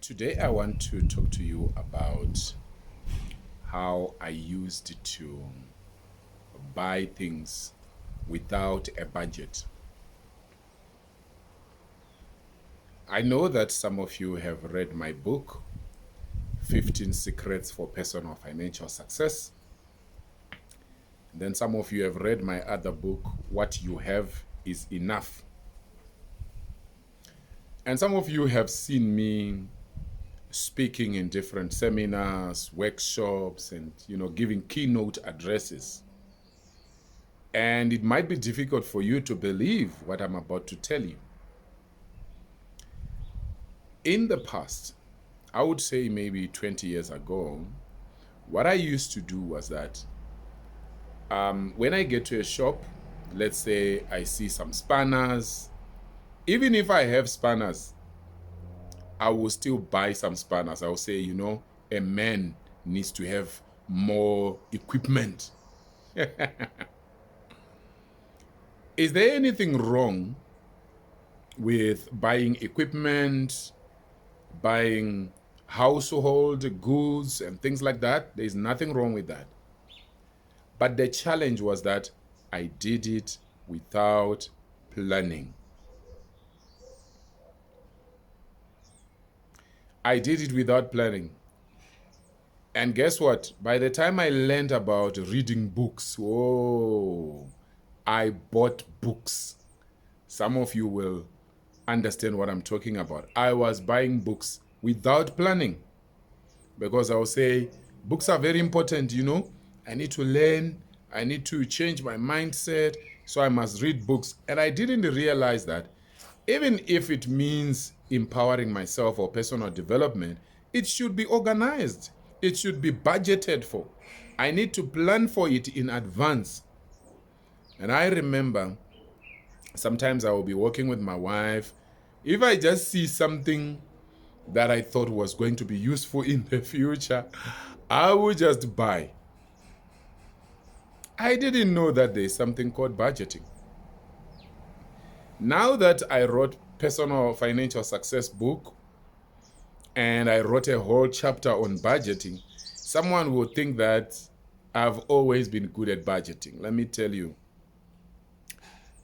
Today, I want to talk to you about how I used to buy things without a budget. I know that some of you have read my book, 15 Secrets for Personal Financial Success. Then some of you have read my other book, What You Have Is Enough. And some of you have seen me speaking in different seminars, workshops, and giving keynote addresses. And it might be difficult for you to believe what I'm about to tell you. In the past, I would say maybe 20 years ago, what I used to do was that when I get to a shop, let's say I see some spanners, even if I have spanners, I will still buy some spanners. I will say, a man needs to have more equipment. Is there anything wrong with buying equipment, buying household goods and things like that? There's nothing wrong with that. But the challenge was that I did it without planning. I did it without planning. And guess what? By the time I learned about reading books, I bought books. Some of you will understand what I'm talking about. I was buying books without planning because I will say, books are very important, I need to learn, I need to change my mindset, so I must read books. And I didn't realize that even if it means empowering myself or personal development, it should be organized. It should be budgeted for. I need to plan for it in advance. And I remember sometimes I will be working with my wife. If I just see something that I thought was going to be useful in the future, I would just buy. I didn't know that there's something called budgeting. Now that I wrote Personal Financial Success book and I wrote a whole chapter on budgeting, someone would think that I've always been good at budgeting. Let me tell you,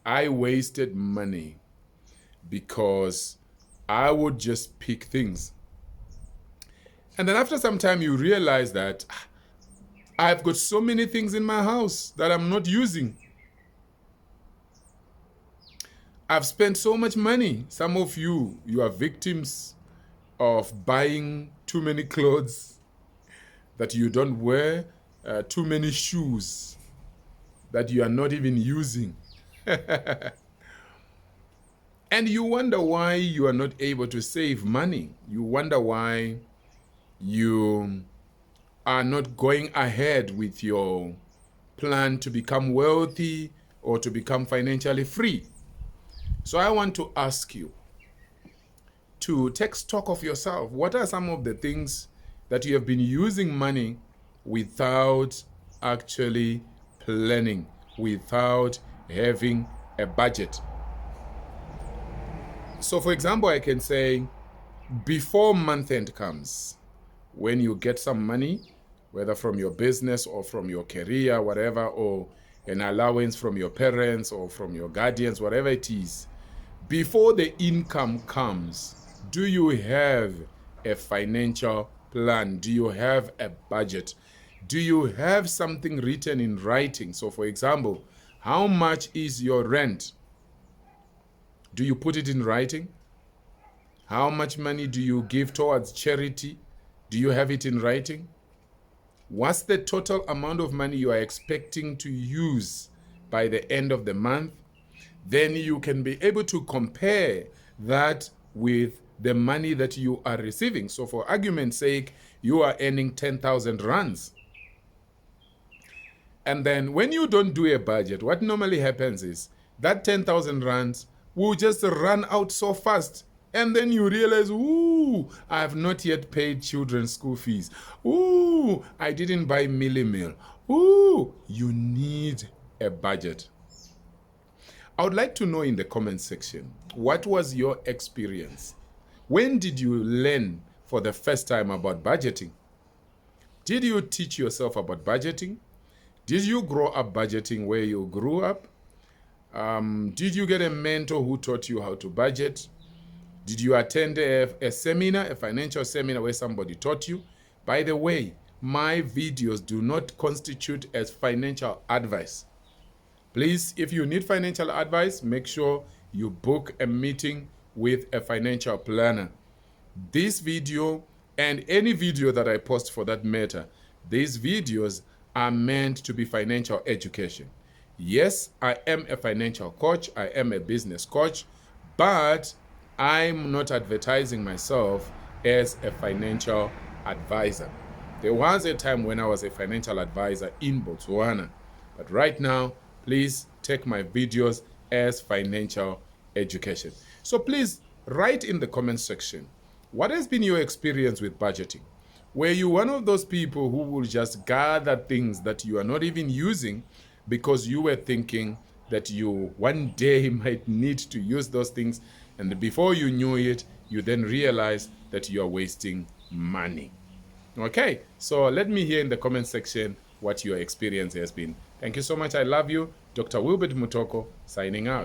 I wasted money because I would just pick things. And then after some time, you realize that I've got so many things in my house that I'm not using. I've spent so much money. Some of you are victims of buying too many clothes that you don't wear, too many shoes that you are not even using. And you wonder why you are not able to save money. You wonder why you are not going ahead with your plan to become wealthy or to become financially free. So I want to ask you to take stock of yourself. What are some of the things that you have been using money without actually planning, without having a budget? So for example, I can say before month end comes, when you get some money, whether from your business or from your career, whatever, or an allowance from your parents or from your guardians, whatever it is, before the income comes, do you have a financial plan? Do you have a budget? Do you have something written in writing? So for example, how much is your rent? Do you put it in writing? How much money do you give towards charity? Do you have it in writing? What's the total amount of money you are expecting to use by the end of the month? Then you can be able to compare that with the money that you are receiving. So for argument's sake, you are earning 10,000 rands. And then when you don't do a budget, what normally happens is that 10,000 rands will just run out so fast. And then you realize, I have not yet paid children's school fees. I didn't buy meal. You need a budget. I would like to know in the comment section, what was your experience? When did you learn for the first time about budgeting? Did you teach yourself about budgeting? Did you grow up budgeting where you grew up? Did you get a mentor who taught you how to budget? Did you attend a seminar, a financial seminar where somebody taught you? By the way, my videos do not constitute as financial advice. Please, if you need financial advice, make sure you book a meeting with a financial planner. This video and any video that I post for that matter, these videos are meant to be financial education. Yes, I am a financial coach. I am a business coach, but I'm not advertising myself as a financial advisor. There was a time when I was a financial advisor in Botswana, but right now, please take my videos as financial education. So please write in the comment section, what has been your experience with budgeting? Were you one of those people who will just gather things that you are not even using because you were thinking that you one day might need to use those things, and before you knew it, you then realize that you are wasting money? Okay, so let me hear in the comment section what your experience has been. Thank you so much. I love you. Dr. Wilbert Mutoko signing out.